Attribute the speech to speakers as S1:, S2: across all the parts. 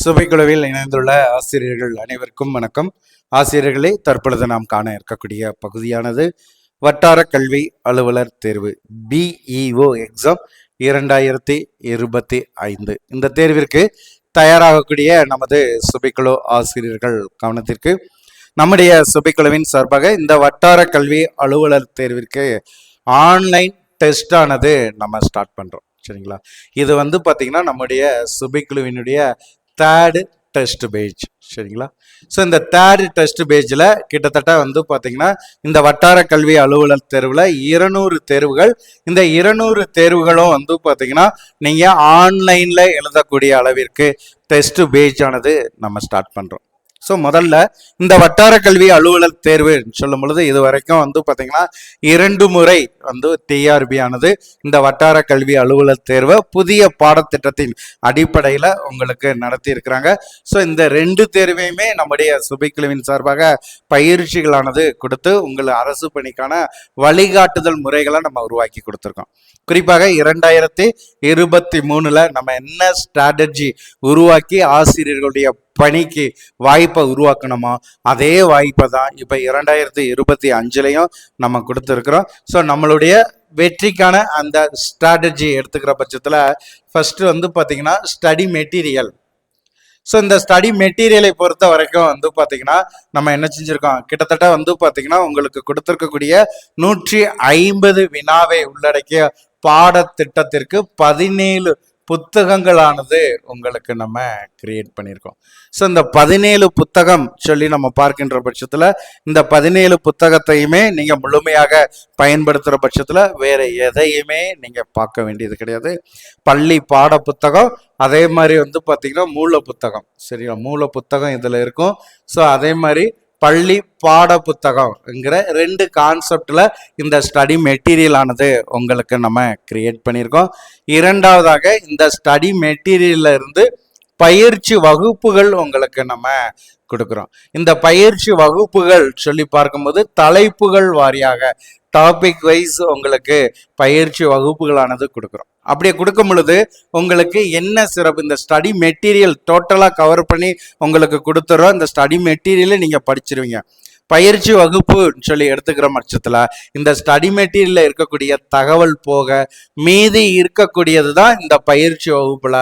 S1: சுபைக்குழுவில் இணைந்துள்ள ஆசிரியர்கள் அனைவருக்கும் வணக்கம். ஆசிரியர்களே, தற்பொழுது நாம் காண இருக்கக்கூடிய பகுதியானது வட்டார கல்வி அலுவலர் தேர்வு BEO எக்ஸாம் 2025. இந்த தேர்விற்கு தயாராகக்கூடிய நமது சுபைக்குழு ஆசிரியர்கள் கவனத்திற்கு, நம்முடைய சுபைக்குழுவின் சார்பாக இந்த வட்டார கல்வி அலுவலர் தேர்விற்கு ஆன்லைன் டெஸ்ட் ஆனது நம்ம ஸ்டார்ட் பண்றோம். சரிங்களா? இது பார்த்தீங்கன்னா நம்முடைய சுபைக்குழுவினுடைய தேர்டு டெஸ்ட் பேஜ். சரிங்களா? ஸோ இந்த தேர்டு டெஸ்ட் பேஜில் கிட்டத்தட்ட பார்த்தீங்கன்னா இந்த வட்டார கல்வி அலுவலர் தேர்வில் 200 தேர்வுகள். இந்த 200 தேர்வுகளும் பார்த்தீங்கன்னா நீங்கள் ஆன்லைனில் எழுதக்கூடிய அளவிற்கு டெஸ்ட் பேஜ் ஆனது நம்ம ஸ்டார்ட் பண்ணுறோம். ஸோ முதல்ல இந்த வட்டார கல்வி அலுவலர் தேர்வு சொல்லும் பொழுது இது வரைக்கும் பார்த்தீங்கன்னா 2 முறை TRB ஆனது இந்த வட்டார கல்வி அலுவலர் தேர்வை புதிய பாடத்திட்டத்தின் அடிப்படையில் உங்களுக்கு நடத்தி இருக்கிறாங்க. ஸோ இந்த 2 தேர்வையுமே நம்முடைய சுபைக்குழுவின் சார்பாக பயிற்சிகளானது கொடுத்து உங்களை அரசு பணிக்கான வழிகாட்டுதல் முறைகளை நம்ம உருவாக்கி கொடுத்துருக்கோம். குறிப்பாக 2023 நம்ம என்ன ஸ்ட்ராட்டஜி உருவாக்கி ஆசிரியர்களுடைய பணிக்கு வாய்ப்பை உருவாக்கணுமோ அதே வாய்ப்பை தான் இப்போ 2025லையும் நம்ம கொடுத்துருக்குறோம். ஸோ நம்மளுடைய வெற்றிக்கான அந்த ஸ்ட்ராட்டஜி எடுத்துக்கிற பட்சத்தில் ஃபர்ஸ்ட் பார்த்தீங்கன்னா ஸ்டடி மெட்டீரியல். ஸோ இந்த ஸ்டடி மெட்டீரியலை பொறுத்த வரைக்கும் பார்த்தீங்கன்னா நம்ம என்ன செஞ்சுருக்கோம், கிட்டத்தட்ட பார்த்தீங்கன்னா உங்களுக்கு கொடுத்துருக்கக்கூடிய 150 வினாவை உள்ளடக்கிய பாடத்திட்டத்திற்கு 17 புத்தகங்களானது உங்களுக்கு நம்ம கிரியேட் பண்ணியிருக்கோம். ஸோ இந்த 17 புத்தகம் சொல்லி நம்ம பார்க்கின்ற பட்சத்தில் இந்த 17 புத்தகத்தையுமே நீங்கள் முழுமையாக பயன்படுத்துகிற பட்சத்தில் வேற எதையுமே நீங்கள் பார்க்க வேண்டியது கிடையாது. பள்ளி பாட புத்தகம், அதே மாதிரி பார்த்தீங்கன்னா மூல புத்தகம். சரியா? மூல புத்தகம் இதில் இருக்கும். ஸோ அதே மாதிரி பள்ளி பாட புத்தகம்ங்கிற 2 கான்செப்டில் இந்த ஸ்டடி மெட்டீரியல் ஆனது உங்களுக்கு நம்ம கிரியேட் பண்ணியிருக்கோம். இரண்டாவதாக இந்த ஸ்டடி மெட்டீரியல்ல இருந்து பயிற்சி வகுப்புகள் உங்களுக்கு நம்ம கொடுக்குறோம். இந்த பயிற்சி வகுப்புகள் சொல்லி பார்க்கும்போது தலைப்புகள் வாரியாக டாபிக் வைஸ் உங்களுக்கு பயிற்சி வகுப்புகளானது கொடுக்குறோம். அப்படியே கொடுக்கும் பொழுது உங்களுக்கு என்ன சிறப்பு, இந்த ஸ்டடி மெட்டீரியல் டோட்டலாக கவர் பண்ணி உங்களுக்கு கொடுத்துறோம். இந்த ஸ்டடி மெட்டீரியலை நீங்கள் படிச்சிருவீங்க. பயிற்சி வகுப்பு சொல்லி எடுத்துக்கிற பட்சத்தில் இந்த ஸ்டடி மெட்டீரியலில் இருக்கக்கூடிய தகவல் போக மீதி இருக்கக்கூடியது தான் இந்த பயிற்சி வகுப்பில்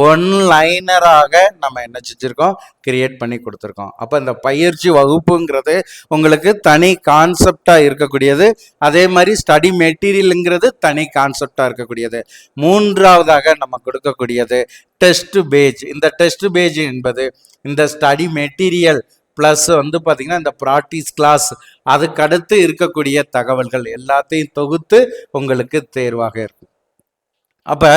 S1: ஒன்லைனராக நம்ம என்ன செஞ்சுருக்கோம், கிரியேட் பண்ணி கொடுத்துருக்கோம். அப்போ இந்த பயிற்சி வகுப்புங்கிறது உங்களுக்கு தனி கான்செப்டாக இருக்கக்கூடியது. அதே மாதிரி ஸ்டடி மெட்டீரியலுங்கிறது தனி கான்செப்டாக இருக்கக்கூடியது. மூன்றாவதாக நம்ம கொடுக்கக்கூடியது டெஸ்ட் பேஜ். இந்த டெஸ்ட் பேஜ் என்பது இந்த ஸ்டடி மெட்டீரியல் ப்ளஸ் பார்த்தீங்கன்னா இந்த ப்ராக்டிஸ் கிளாஸ், அதுக்கடுத்து இருக்கக்கூடிய தகவல்கள் எல்லாத்தையும் தொகுத்து உங்களுக்கு தேர்வாக இருக்கும். அப்போ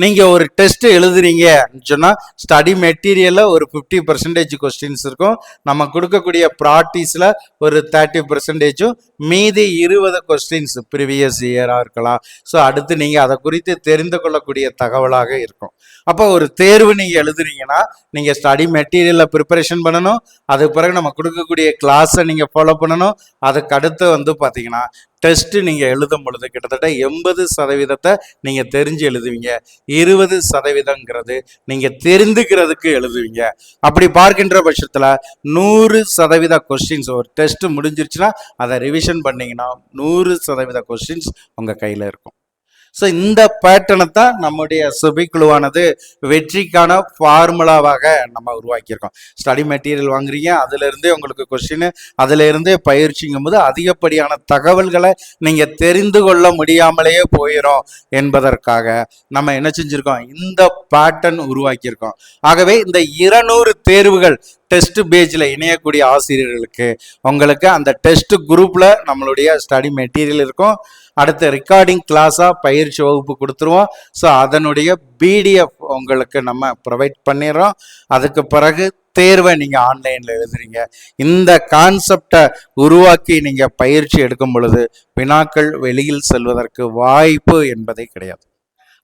S1: நீங்கள் ஒரு டெஸ்ட் எழுதுறீங்க சொன்னால் ஸ்டடி மெட்டீரியலில் ஒரு 50% கொஸ்டின்ஸ் இருக்கும். நம்ம கொடுக்கக்கூடிய ப்ராக்டிஸில் ஒரு 30%, மீதி 20 கொஸ்டின்ஸ் ப்ரீவியஸ் இயராக இருக்கலாம். ஸோ அடுத்து நீங்கள் அதை குறித்து தெரிந்து கொள்ளக்கூடிய தகவலாக இருக்கும். அப்போ ஒரு தேர்வு நீங்கள் எழுதுறீங்கன்னா நீங்கள் ஸ்டடி மெட்டீரியலில் ப்ரிப்பரேஷன் பண்ணணும். அதுக்கு பிறகு நம்ம கொடுக்கக்கூடிய கிளாஸை நீங்கள் ஃபாலோ பண்ணணும். அதுக்கு அடுத்து பார்த்தீங்கன்னா டெஸ்ட் நீங்கள் எழுதும் பொழுது கிட்டத்தட்ட 80% நீங்கள் தெரிஞ்சு எழுதுவீங்க. 20% நீங்கள் தெரிந்துக்கிறதுக்கு எழுதுவீங்க. அப்படி பார்க்கின்ற பட்சத்தில் 100% கொஸ்டின்ஸ் ஒரு டெஸ்ட் முடிஞ்சிருச்சுன்னா அதை ரிவிஷன் பண்ணிங்கன்னா 100% கொஸ்டின்ஸ் உங்கள் கையில் இருக்கும். ஸோ இந்த பேட்டர்னை தான் நம்முடைய சுபைக்குழுவானது வெற்றிக்கான ஃபார்முலாவாக நம்ம உருவாக்கியிருக்கோம். ஸ்டடி மெட்டீரியல் வாங்குறீங்க, அதிலிருந்தே உங்களுக்கு கொஸ்டின், அதிலிருந்தே பயிற்சிங்கும் போது அதிகப்படியான தகவல்களை நீங்கள் தெரிந்து கொள்ள முடியாமலேயே போயிடும் என்பதற்காக நம்ம என்ன செஞ்சுருக்கோம், இந்த பேட்டர்ன் உருவாக்கியிருக்கோம். ஆகவே இந்த 200 தேர்வுகள் டெஸ்ட் பேஜில் இணையக்கூடிய ஆசிரியர்களுக்கு உங்களுக்கு அந்த டெஸ்ட் குரூப்பில் நம்மளுடைய ஸ்டடி மெட்டீரியல் இருக்கும். அடுத்த ரெக்கார்டிங் கிளாஸாக பயிற்சி வகுப்பு கொடுத்துருவோம். ஸோ அதனுடைய PDF உங்களுக்கு நம்ம ப்ரொவைட் பண்ணிடுறோம். அதுக்கு பிறகு தேர்வை நீங்கள் ஆன்லைனில் எழுதுறீங்க. இந்த கான்செப்டை உருவாக்கி நீங்கள் பயிற்சி எடுக்கும் பொழுது வினாக்கள் வெளியில் செல்வதற்கு வாய்ப்பு என்பதே கிடையாது.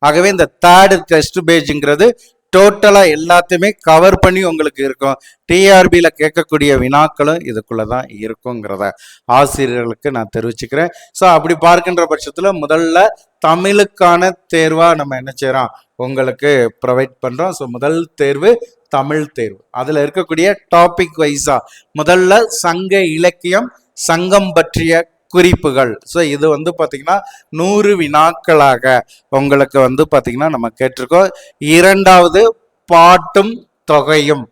S1: ஆகவே இந்த தேர்டு டெஸ்ட் பேஜுங்கிறது டோட்டலா எல்லாத்தையுமே கவர் பண்ணி உங்களுக்கு இருக்கும். டிஆர்பியில் கேட்கக்கூடிய வினாக்களும் இதுக்குள்ள தான் இருக்குங்கிறத ஆசிரியர்களுக்கு நான் தெரிவிச்சுக்கிறேன். ஸோ அப்படி பார்க்கின்ற பட்சத்தில் முதல்ல தமிழுக்கான தேர்வா நம்ம என்ன செய்யறோம் உங்களுக்கு ப்ரொவைட் பண்றோம். ஸோ முதல் தேர்வு தமிழ் தேர்வு. அதுல இருக்கக்கூடிய டாபிக் வைஸா முதல்ல சங்க இலக்கியம், சங்கம் பற்றிய குறிப்புகள். ஸோ இது வந்து பார்த்தீங்கன்னா 100 வினாக்களாக உங்களுக்கு வந்து பார்த்தீங்கன்னா நம்ம கேட்டிருக்கோம். இரண்டாவது பாட்டும் தொகையும்,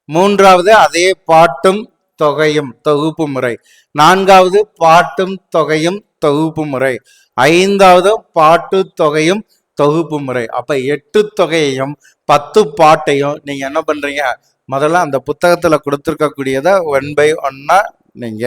S1: மூன்றாவது அதே பாட்டும் தொகையும் தொகுப்பு முறை, நான்காவது பாட்டும் தொகையும் தொகுப்பு முறை, ஐந்தாவது பாட்டு தொகையும் தொகுப்பு முறை. அப்ப 8 தொகையையும் 10 பாட்டையும் நீங்க என்ன பண்றீங்க, முதல்ல அந்த புத்தகத்துல கொடுத்துருக்கக்கூடியதை 1 by 1 நீங்க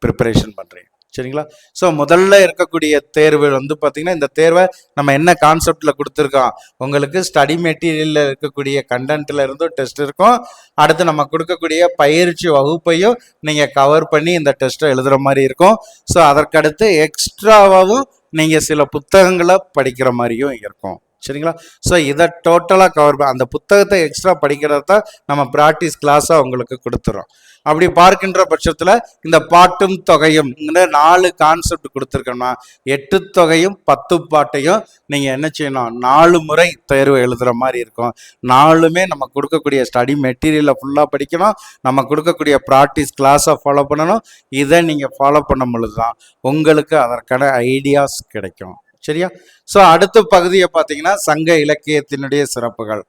S1: ப்ரிப்பரேஷன் பண்றீங்க. சரிங்களா? ஸோ முதல்ல இருக்கக்கூடிய தேர்வு வந்து பார்த்தீங்கன்னா இந்த தேர்வை நம்ம என்ன கான்செப்டில் கொடுத்துருக்கோம், உங்களுக்கு ஸ்டடி மெட்டீரியலில் இருக்கக்கூடிய கண்டென்ட்ல இருந்தும் டெஸ்ட் இருக்கும். அடுத்து நம்ம கொடுக்கக்கூடிய பயிற்சி வகுப்பையும் நீங்கள் கவர் பண்ணி இந்த டெஸ்ட்டை எழுதுகிற மாதிரி இருக்கும். ஸோ அதற்கடுத்து எக்ஸ்ட்ராவாகவும் நீங்கள் சில புத்தகங்களை படிக்கிற மாதிரியும் இருக்கும். சரிங்களா? ஸோ இதை டோட்டலாக கவர் அந்த புத்தகத்தை எக்ஸ்ட்ரா படிக்கிறத தான் நம்ம ப்ராக்டிஸ் கிளாஸாக உங்களுக்கு கொடுத்துறோம். அப்படி பார்க்கின்ற பட்சத்தில் இந்த பாட்டும் தொகையும் 4 கான்செப்ட் கொடுத்துருக்கோம்னா 8 தொகையும் 10 பாட்டையும் நீங்கள் என்ன செய்யணும், 4 முறை தேர்வு எழுதுகிற மாதிரி இருக்கும். 4மே நம்ம கொடுக்கக்கூடிய ஸ்டடி மெட்டீரியலை ஃபுல்லாக படிக்கணும், நம்ம கொடுக்கக்கூடிய ப்ராக்டிஸ் கிளாஸை ஃபாலோ பண்ணணும். இதை நீங்கள் ஃபாலோ பண்ணும் பொழுது தான் உங்களுக்கு அதற்கான ஐடியாஸ் கிடைக்கும். சரியா? ஸோ அடுத்த பகுதியை பார்த்தீங்கன்னா சங்க இலக்கியத்தினுடைய சிறப்புகள்.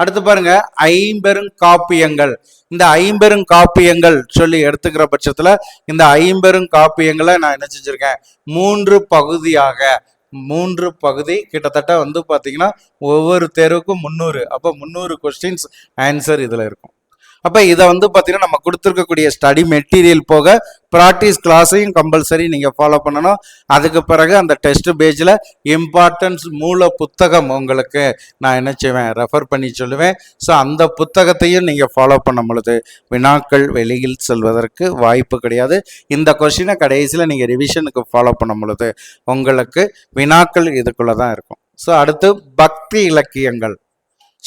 S1: அடுத்து பாருங்க, ஐம்பெரும் காப்பியங்கள். இந்த ஐம்பெரும் காப்பியங்கள் சொல்லி எடுத்துக்கிற பட்சத்துல இந்த ஐம்பெரும் காப்பியங்களை நான் என்ன செஞ்சிருக்கேன், 3 பகுதியாக, 3 பகுதி கிட்டத்தட்ட வந்து பாத்தீங்கன்னா ஒவ்வொரு தேர்வுக்கும் 300. அப்போ 300 கொஸ்டின்ஸ் ஆன்சர் இதுல இருக்கும். அப்போ இதை வந்து பார்த்தீங்கன்னா நம்ம கொடுத்துருக்கக்கூடிய ஸ்டடி மெட்டீரியல் போக ப்ராக்டிஸ் கிளாஸையும் கம்பல்சரி நீங்கள் ஃபாலோ பண்ணணும். அதுக்கு பிறகு அந்த டெஸ்ட் பேஜில் இம்பார்ட்டன்ஸ் மூல புத்தகம் உங்களுக்கு நான் என்ன செய்வேன், ரெஃபர் பண்ணி சொல்லுவேன். ஸோ அந்த புத்தகத்தையும் நீங்கள் ஃபாலோ பண்ணும் பொழுது வினாக்கள் வெளியில் செல்வதற்கு வாய்ப்பு கிடையாது. இந்த கொஸ்டினை கடைசியில் நீங்கள் ரிவிஷனுக்கு ஃபாலோ பண்ணும் பொழுது உங்களுக்கு வினாக்கள் இதுக்குள்ளே தான் இருக்கும். ஸோ அடுத்து பக்தி இலக்கியங்கள்.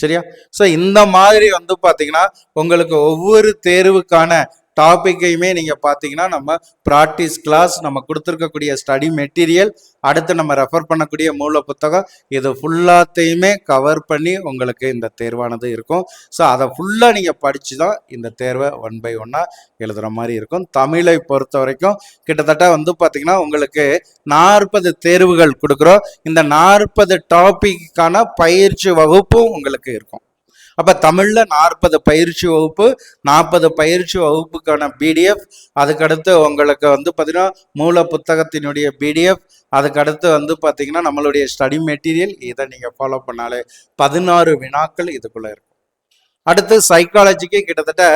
S1: சரியா? ஸோ இந்த மாதிரி வந்து பார்த்தீங்கன்னா உங்களுக்கு ஒவ்வொரு தேர்வுக்கான டாப்பிக்கையுமே நீங்கள் பார்த்தீங்கன்னா நம்ம ப்ராக்டிஸ் கிளாஸ், நம்ம கொடுத்துருக்கக்கூடிய ஸ்டடி மெட்டீரியல், அடுத்து நம்ம ரெஃபர் பண்ணக்கூடிய மூல புத்தகம், இது ஃபுல்லாத்தையுமே கவர் பண்ணி உங்களுக்கு இந்த தேர்வானது இருக்கும். ஸோ அதை ஃபுல்லாக நீங்கள் படித்து தான் இந்த தேர்வை 1 by 1 எழுதுகிற மாதிரி இருக்கும். தமிழை பொறுத்த வரைக்கும் கிட்டத்தட்ட வந்து பார்த்தீங்கன்னா உங்களுக்கு 40 தேர்வுகள் கொடுக்குறோம். இந்த 40 டாப்பிக்கான பயிற்சி வகுப்பும் உங்களுக்கு இருக்கும். அப்போ தமிழில் 40 பயிற்சி வகுப்பு, 40 பயிற்சி வகுப்புக்கான பிடிஎஃப், அதுக்கடுத்து உங்களுக்கு வந்து பார்த்தீங்கன்னா மூல புத்தகத்தினுடைய பிடிஎஃப், அதுக்கடுத்து வந்து பார்த்தீங்கன்னா நம்மளுடைய ஸ்டடி மெட்டீரியல், இதை நீங்கள் ஃபாலோ பண்ணாலே 16 வினாக்கள் இதுக்குள்ளே இருக்கும். அடுத்து சைக்காலஜிக்கு கிட்டத்தட்ட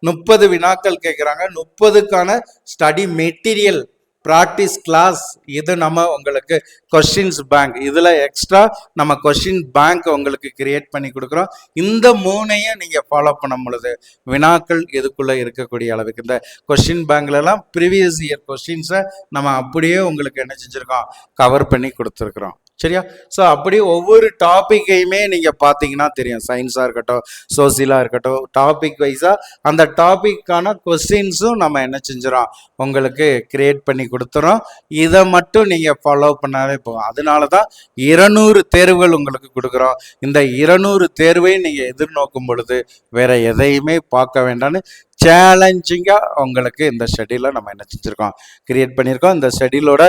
S1: 30 வினாக்கள் கேட்குறாங்க. 30க்கான ஸ்டடி மெட்டீரியல் ப்ராக்டிஸ் கிளாஸ், இது நம்ம உங்களுக்கு கொஸ்டின்ஸ் பேங்க், இதில் எக்ஸ்ட்ரா நம்ம கொஸ்டின் பேங்க் உங்களுக்கு கிரியேட் பண்ணி கொடுக்குறோம். இந்த 3ஐயும் நீங்கள் ஃபாலோ பண்ணும் பொழுது வினாக்கள் இதுக்குள்ளே இருக்கக்கூடிய அளவுக்கு இந்த கொஸ்டின் பேங்க்லலாம் ப்ரீவியஸ் இயர் கொஸ்டின்ஸை நம்ம அப்படியே உங்களுக்கு என்ன செஞ்சுருக்கோம், கவர் பண்ணி கொடுத்துருக்குறோம். சரியா? ஸோ அப்படி ஒவ்வொரு டாப்பிக்கையுமே நீங்கள் பார்த்தீங்கன்னா தெரியும், சயின்ஸாக இருக்கட்டும், சோசியலாக இருக்கட்டும், டாபிக் வைஸாக அந்த டாப்பிக்கான கொஸ்டின்ஸும் நம்ம என்ன செஞ்சிடறோம் உங்களுக்கு கிரியேட் பண்ணி கொடுத்துறோம். இதை மட்டும் நீங்கள் ஃபாலோ பண்ணாலே போகும். அதனால தான் 200 தேர்வுகள் உங்களுக்கு கொடுக்குறோம். இந்த 200 தேர்வையும் நீங்கள் எதிர்நோக்கும் பொழுது வேற எதையுமே பார்க்க வேண்டாம்னு சேலஞ்சிங்காக உங்களுக்கு இந்த ஷெடியூலை நம்ம என்ன செஞ்சுருக்கோம், கிரியேட் பண்ணியிருக்கோம். இந்த ஷெடியூலோட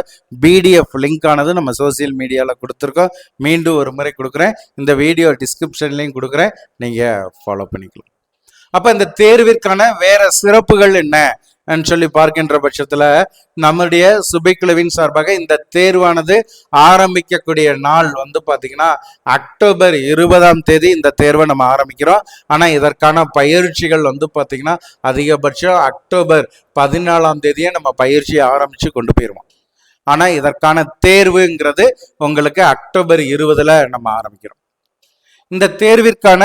S1: பிடிஎஃப் லிங்க் ஆனது நம்ம சோசியல் மீடியாவில் கொடுத்துருக்கோம். மீண்டும் ஒரு முறை கொடுக்குறேன், இந்த வீடியோ டிஸ்கிரிப்ஷன்லையும் கொடுக்குறேன், நீங்கள் ஃபாலோ பண்ணிக்கலாம். அப்போ இந்த தேர்விற்கான வேற சிறப்புகள் என்ன சொல்லி பார்க்கின்ற பட்சத்தில் நம்முடைய சுபைக்குழுவின் சார்பாக இந்த தேர்வானது ஆரம்பிக்கக்கூடிய நாள் வந்து பார்த்தீங்கன்னா அக்டோபர் 20ஆம் தேதி இந்த தேர்வை நம்ம ஆரம்பிக்கிறோம். ஆனால் இதற்கான பயிற்சிகள் வந்து பார்த்தீங்கன்னா அதிகபட்சம் அக்டோபர் 14ஆம் தேதியே நம்ம பயிற்சியை ஆரம்பித்து கொண்டு போயிடுவோம். ஆனால் இதற்கான தேர்வுங்கிறது உங்களுக்கு அக்டோபர் 20ல் நம்ம ஆரம்பிக்கிறோம். இந்த தேர்விற்கான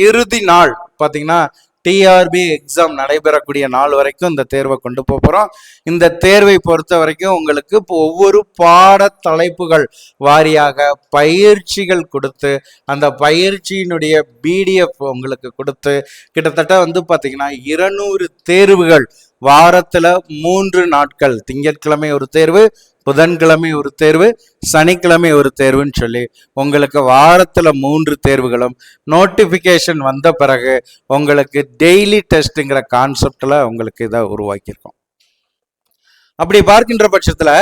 S1: இறுதி நாள் பார்த்தீங்கன்னா டிஆர்பி எக்ஸாம் நடைபெறக்கூடிய நாள் வரைக்கும் இந்த தேர்வை கொண்டு போகிறோம். இந்த தேர்வை பொறுத்த வரைக்கும் உங்களுக்கு இப்போ ஒவ்வொரு பாட தலைப்புகள் வாரியாக பயிற்சிகள் கொடுத்து அந்த பயிற்சியினுடைய பிடிஎஃப் உங்களுக்கு கொடுத்து கிட்டத்தட்ட வந்து பார்த்தீங்கன்னா 200 தேர்வுகள் வாரத்துல 3 நாட்கள், திங்கட்கிழமை ஒரு தேர்வு, புதன்கிழமை ஒரு தேர்வு, சனிக்கிழமை ஒரு தேர்வுன்னு சொல்லி உங்களுக்கு வாரத்துல 3 தேர்வுகளும் நோட்டிபிகேஷன் வந்த பிறகு உங்களுக்கு டெய்லி டெஸ்ட்ங்கிற கான்செப்ட்ல உங்களுக்கு இதை உருவாக்கியிருக்கோம். அப்படி பார்க்கின்ற பட்சத்துல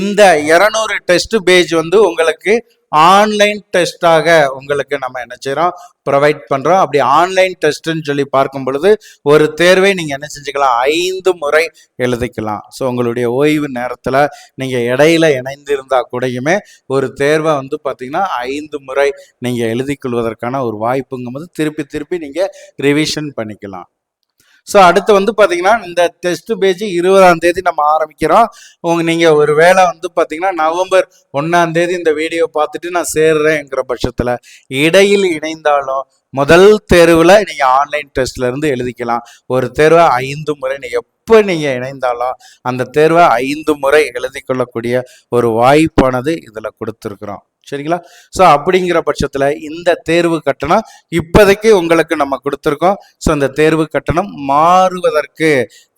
S1: இந்த 200 டெஸ்ட் பேஜ் வந்து உங்களுக்கு ஆன்லைன் டெஸ்டாக உங்களுக்கு நம்ம என்ன செய்யறோம், ப்ரொவைட் பண்றோம். அப்படி ஆன்லைன் டெஸ்ட்னு சொல்லி பார்க்கும் பொழுது ஒரு தேர்வை நீங்க என்ன செஞ்சுக்கலாம், 5 முறை எழுதிக்கலாம். ஸோ உங்களுடைய ஓய்வு நேரத்துல நீங்க இடையில இணைந்திருந்தா கூடயுமே ஒரு தேர்வை வந்து பார்த்தீங்கன்னா 5 முறை நீங்க எழுதி கொள்வதற்கான ஒரு வாய்ப்புங்கும் போது திருப்பி திருப்பி நீங்க ரிவிஷன் பண்ணிக்கலாம். ஸோ அடுத்து வந்து பார்த்தீங்கன்னா இந்த டெஸ்ட் பேஜ் 20ஆம் தேதி நம்ம ஆரம்பிக்கிறோம். நீங்கள் ஒரு வேளை வந்து பார்த்தீங்கன்னா நவம்பர் 1ஆம் தேதி இந்த வீடியோ பார்த்துட்டு நான் சேர்றேங்கிற பட்சத்தில் இடையில் இணைந்தாலும் முதல் தேர்வில் நீங்கள் ஆன்லைன் டெஸ்ட்ல இருந்து எழுதிக்கலாம். ஒரு தேர்வை 5 முறை எப்போ நீங்கள் இணைந்தாலும் அந்த தேர்வை 5 முறை எழுதி கொள்ளக்கூடிய ஒரு வாய்ப்பானது இதில் கொடுத்துருக்குறோம். சரிங்களா? ஸோ அப்படிங்கிற பட்சத்தில் இந்த தேர்வு கட்டணம் இப்போதைக்கு உங்களுக்கு நம்ம கொடுத்துருக்கோம். ஸோ இந்த தேர்வு கட்டணம் மாறுவதற்கு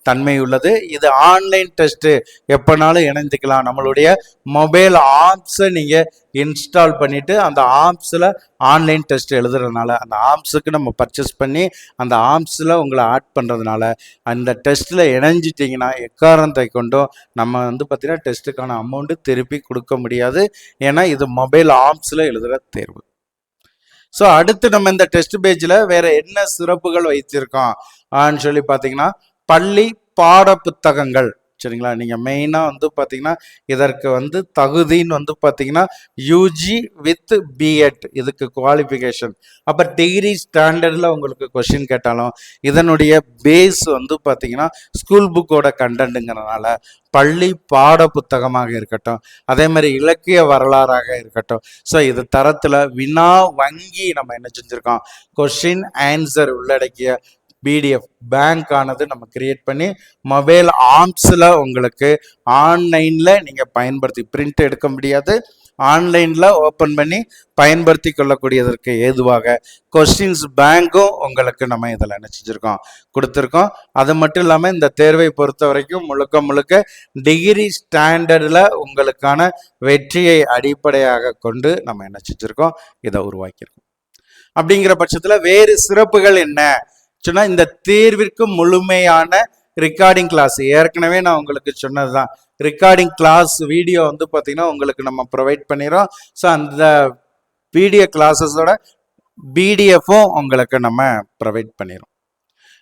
S1: தன்மை உள்ளது. இது ஆன்லைன் டெஸ்ட் எப்பனாலும் இணைந்துக்கலாம். நம்மளுடைய மொபைல் ஆப்ஸை நீங்கள் இன்ஸ்டால் பண்ணிட்டு அந்த ஆப்ஸில் ஆன்லைன் டெஸ்ட் எழுதுறதுனால அந்த ஆப்ஸுக்கு நம்ம பர்ச்சேஸ் பண்ணி அந்த ஆப்ஸில் உங்களை ஆட் பண்ணுறதுனால அந்த டெஸ்ட்டில் இணைஞ்சிட்டிங்கன்னா எக்காரணத்தை கொண்டும் நம்ம வந்து பார்த்தீங்கன்னா டெஸ்ட்டுக்கான அமௌண்ட்டு திருப்பி கொடுக்க முடியாது. ஏன்னா இது மொபைல் ஆப்ஸில் எழுதுகிற தேர்வு. ஸோ அடுத்து நம்ம இந்த டெஸ்ட் பேஜில் வேற என்ன சிறப்புகள் வைத்திருக்கோம் சொல்லி பார்த்தீங்கன்னா பள்ளி பாட புத்தகங்கள். சரிங்களா? நீங்கள் மெயினாக வந்து பார்த்தீங்கன்னா இதற்கு வந்து தகுதின்னு வந்து பார்த்தீங்கன்னா யூஜி வித் பிஎட் இதுக்கு குவாலிஃபிகேஷன். அப்போ டிகிரி ஸ்டாண்டர்டில் உங்களுக்கு கொஷின் கேட்டாலும் இதனுடைய பேஸ் வந்து பார்த்தீங்கன்னா ஸ்கூல் புக்கோட கண்டென்ட்டுங்கிறனால பள்ளி பாட புத்தகமாக இருக்கட்டும், அதே மாதிரி இலக்கிய வரலாறாக இருக்கட்டும். ஸோ இது தரத்தில் வினா வங்கி நம்ம என்ன செஞ்சுருக்கோம், கொஷின் ஆன்சர் உள்ளடக்கிய பிடிஎஃப் பேங்க் ஆனது நம்ம கிரியேட் பண்ணி மொபைல் ஆப்ஸில் உங்களுக்கு ஆன்லைனில் நீங்கள் பயன்படுத்தி பிரிண்ட் எடுக்க முடியாது, ஆன்லைனில் ஓப்பன் பண்ணி பயன்படுத்தி கொள்ளக்கூடியதற்கு ஏதுவாக கொஸ்டின்ஸ் பேங்க்கும் உங்களுக்கு நம்ம இதில் நினச்சிருக்கோம் கொடுத்துருக்கோம். அது மட்டும் இல்லாமல் இந்த தேர்வை பொறுத்த வரைக்கும் முழுக்க முழுக்க டிகிரி ஸ்டாண்டர்டில் உங்களுக்கான வெற்றியை அடிப்படையாக கொண்டு நம்ம என்ன செஞ்சுருக்கோம், இதை உருவாக்கியிருக்கோம். அப்படிங்கிற பட்சத்தில் வேறு சிறப்புகள் என்ன சொன்னா, இந்த தேர்விற்கு முழுமையான ரெக்கார்டிங் கிளாஸ் ஏற்கனவே நான் உங்களுக்கு சொன்னதுதான். ரெக்கார்டிங் கிளாஸ் வீடியோ வந்து பார்த்தீங்கன்னா உங்களுக்கு நம்ம ப்ரொவைட் பண்ணிடுறோம். ஸோ அந்த வீடியோ கிளாஸஸோட பிடிஎஃப்பும் உங்களுக்கு நம்ம ப்ரொவைட் பண்ணிடுறோம்.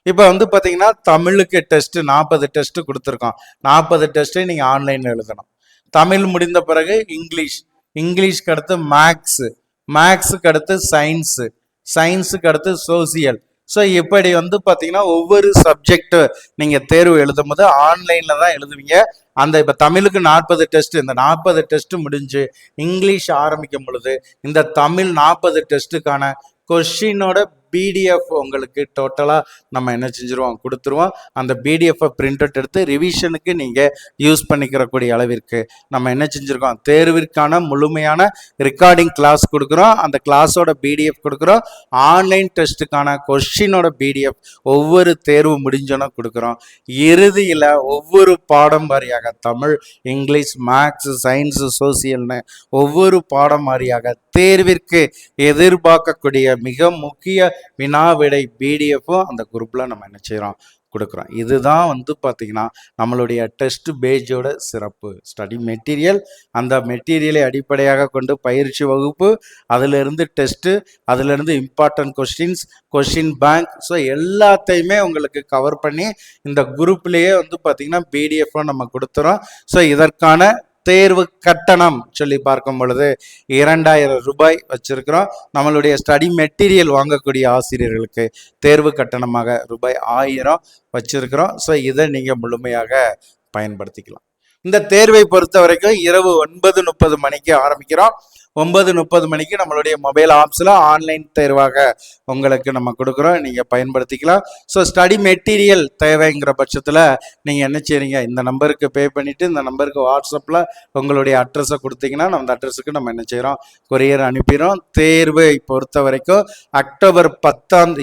S1: இப்போ வந்து பார்த்தீங்கன்னா தமிழுக்கு டெஸ்ட் 40 டெஸ்ட் கொடுத்துருக்கோம். 40 டெஸ்ட்டை நீங்கள் ஆன்லைனில் எழுதணும். தமிழ் முடிந்த பிறகு இங்கிலீஷ்க்கு அடுத்து மேக்ஸுக்கு அடுத்து சயின்ஸுக்கு அடுத்து சோசியல். ஸோ இப்படி வந்து பார்த்தீங்கன்னா ஒவ்வொரு சப்ஜெக்டு நீங்கள் தேர்வு எழுதும் போது ஆன்லைனில் தான் எழுதுவீங்க. அந்த இப்போ தமிழுக்கு 40 டெஸ்ட், இந்த 40 டெஸ்ட் முடிஞ்சு இங்கிலீஷ் ஆரம்பிக்கும் பொழுது இந்த தமிழ் 40 டெஸ்ட்டுக்கான கொஷினோட பிடிஎஃப் உங்களுக்கு டோட்டலாக நம்ம என்ன செஞ்சுருவோம், கொடுத்துருவோம். அந்த பிடிஎஃப்பை பிரிண்ட் அவுட் எடுத்து ரிவிஷனுக்கு நீங்கள் யூஸ் பண்ணிக்கிறக்கூடிய அளவிற்கு நம்ம என்ன செஞ்சுருக்கோம், தேர்விற்கான முழுமையான ரெக்கார்டிங் கிளாஸ் கொடுக்குறோம். அந்த கிளாஸோட பிடிஎஃப் கொடுக்குறோம். ஆன்லைன் டெஸ்ட்டுக்கான கொஷினோட பிடிஎஃப் ஒவ்வொரு தேர்வு முடிஞ்சோன்னா கொடுக்குறோம். இறுதியில் ஒவ்வொரு பாடம் வாரியாக தமிழ், இங்கிலீஷ், மேக்ஸ், சயின்ஸு, சோசியல்னு ஒவ்வொரு பாடம் வாரியாக தேர்விற்கு எதிர்பார்க்கக்கூடிய மிக முக்கிய வினாவிடை பிடிஎஃப்பும் அந்த குரூப்பில் நம்ம என்ன செய்கிறோம், கொடுக்குறோம். இதுதான் வந்து பார்த்தீங்கன்னா நம்மளுடைய டெஸ்ட் பேஜோட சிறப்பு. ஸ்டடி மெட்டீரியல், அந்த மெட்டீரியலை அடிப்படையாக கொண்டு பயிற்சி வகுப்பு, அதிலிருந்து டெஸ்ட்டு, அதிலிருந்து இம்பார்ட்டன்ட் கொஸ்டின் பேங்க். ஸோ எல்லாத்தையுமே உங்களுக்கு கவர் பண்ணி இந்த குரூப்லேயே வந்து பார்த்தீங்கன்னா பிடிஎஃப்பும் நம்ம கொடுத்துறோம். ஸோ இதற்கான தேர்வு கட்டணம் சொல்லி பார்க்கும் பொழுது 2000 ரூபாய் வச்சிருக்கிறோம். நம்மளுடைய ஸ்டடி மெட்டீரியல் வாங்கக்கூடிய ஆசிரியர்களுக்கு தேர்வு கட்டணமாக ரூபாய் 1000 வச்சிருக்கிறோம். ஸோ இதை நீங்கள் முழுமையாக பயன்படுத்திக்கலாம். இந்த தேர்வை பொறுத்த வரைக்கும் இரவு 9:30 மணிக்கு ஆரம்பிக்கிறோம். 9:30 மணிக்கு நம்மளுடைய மொபைல் ஆப்ஸில் ஆன்லைன் தேர்வாக உங்களுக்கு நம்ம கொடுக்குறோம், நீங்கள் பயன்படுத்திக்கலாம். ஸோ ஸ்டடி மெட்டீரியல் தேவைங்கிற பட்சத்தில் நீங்கள் என்ன செய்றீங்க, இந்த நம்பருக்கு பே பண்ணிவிட்டு இந்த நம்பருக்கு வாட்ஸ்அப்பில் உங்களுடைய அட்ரஸை கொடுத்தீங்கன்னா அந்த அட்ரஸுக்கு நம்ம என்ன செய்கிறோம், கொரியர் அனுப்பிடுறோம். தேர்வை பொறுத்த வரைக்கும் அக்டோபர்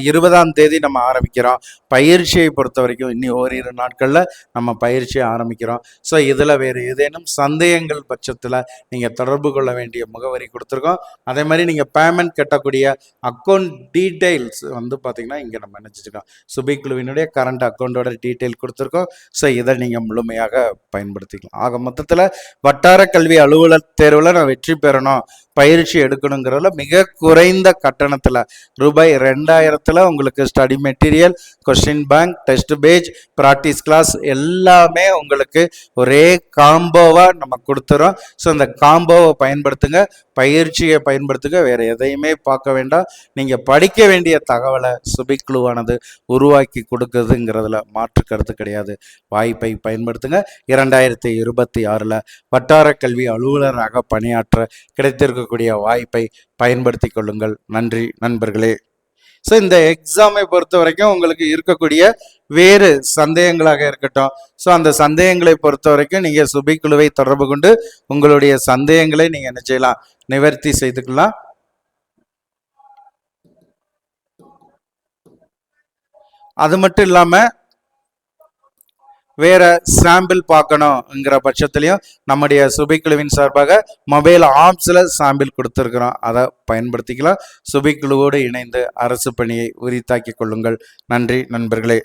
S1: 20ஆம் தேதி நம்ம ஆரம்பிக்கிறோம். பயிற்சியை பொறுத்த வரைக்கும் இன்னி ஓரிரு நாட்களில் நம்ம பயிற்சியை ஆரம்பிக்கிறோம். ஸோ இதில் வேறு ஏதேனும் சந்தேகங்கள் பட்சத்தில் நீங்கள் தொடர்பு கொள்ள வேண்டிய முகவரி கொடுத்துருக்கோம். அதே மாதிரி நீங்கள் பேமெண்ட் கட்டக்கூடிய அக்கௌண்ட் டீட்டெயில்ஸ் பார்த்தீங்கன்னா இங்கே நம்ம நினச்சிருக்கோம், சுபி குழுவினுடைய கரண்ட் அக்கௌண்ட்டோட டீட்டெயில் கொடுத்துருக்கோம். ஸோ இதை நீங்கள் முழுமையாக பயன்படுத்திக்கலாம். ஆக மொத்தத்தில் வட்டார கல்வி அலுவலர் தேர்வில் நான் வெற்றி பெறணும், பயிற்சி எடுக்கணுங்கிறதுல மிக குறைந்த கட்டணத்தில் ரூபாய் 2000 உங்களுக்கு study material, question bank, test page, practice class எல்லாமே உங்களுக்கு ஒரே காம்போவாக நம்ம கொடுத்துறோம். ஸோ இந்த காம்போவை பயன்படுத்துங்க, பயிற்சியை பயன்படுத்துங்க, வேறு எதையுமே பார்க்க வேண்டாம். நீங்கள் படிக்க வேண்டிய தகவலை சுபிக்குழுவானது உருவாக்கி கொடுக்குதுங்கிறதுல மாற்று கருத்து கிடையாது. வாய்ப்பை பயன்படுத்துங்க. 2026 வட்டார கல்வி அலுவலராக பணியாற்ற கிடைத்திருக்கக்கூடிய வாய்ப்பை பயன்படுத்தி கொள்ளுங்கள். நன்றி நண்பர்களே. ஸோ இந்த எக்ஸாமை பொறுத்த வரைக்கும் உங்களுக்கு இருக்கக்கூடிய வேறு சந்தேகங்களாக இருக்கட்டும், ஸோ அந்த சந்தேகங்களை பொறுத்த வரைக்கும் நீங்கள் சுபிக்குழுவை தொடர்பு கொண்டு உங்களுடைய சந்தேகங்களை நீங்கள் என்ன செய்யலாம், நிவர்த்தி செய்துக்கலாம். அது மட்டும் இல்லாமல் வேற சாம்பிள் பார்க்கணுங்கிற பட்சத்துலையும் நம்முடைய சுபிக்குழுவின் சார்பாக மொபைல் ஆப்ஸில் சாம்பிள் கொடுத்துருக்குறோம், அதை பயன்படுத்திக்கலாம். சுபிக்குழுவோடு இணைந்து அரசு பணியை உரித்தாக்கி கொள்ளுங்கள். நன்றி நண்பர்களே.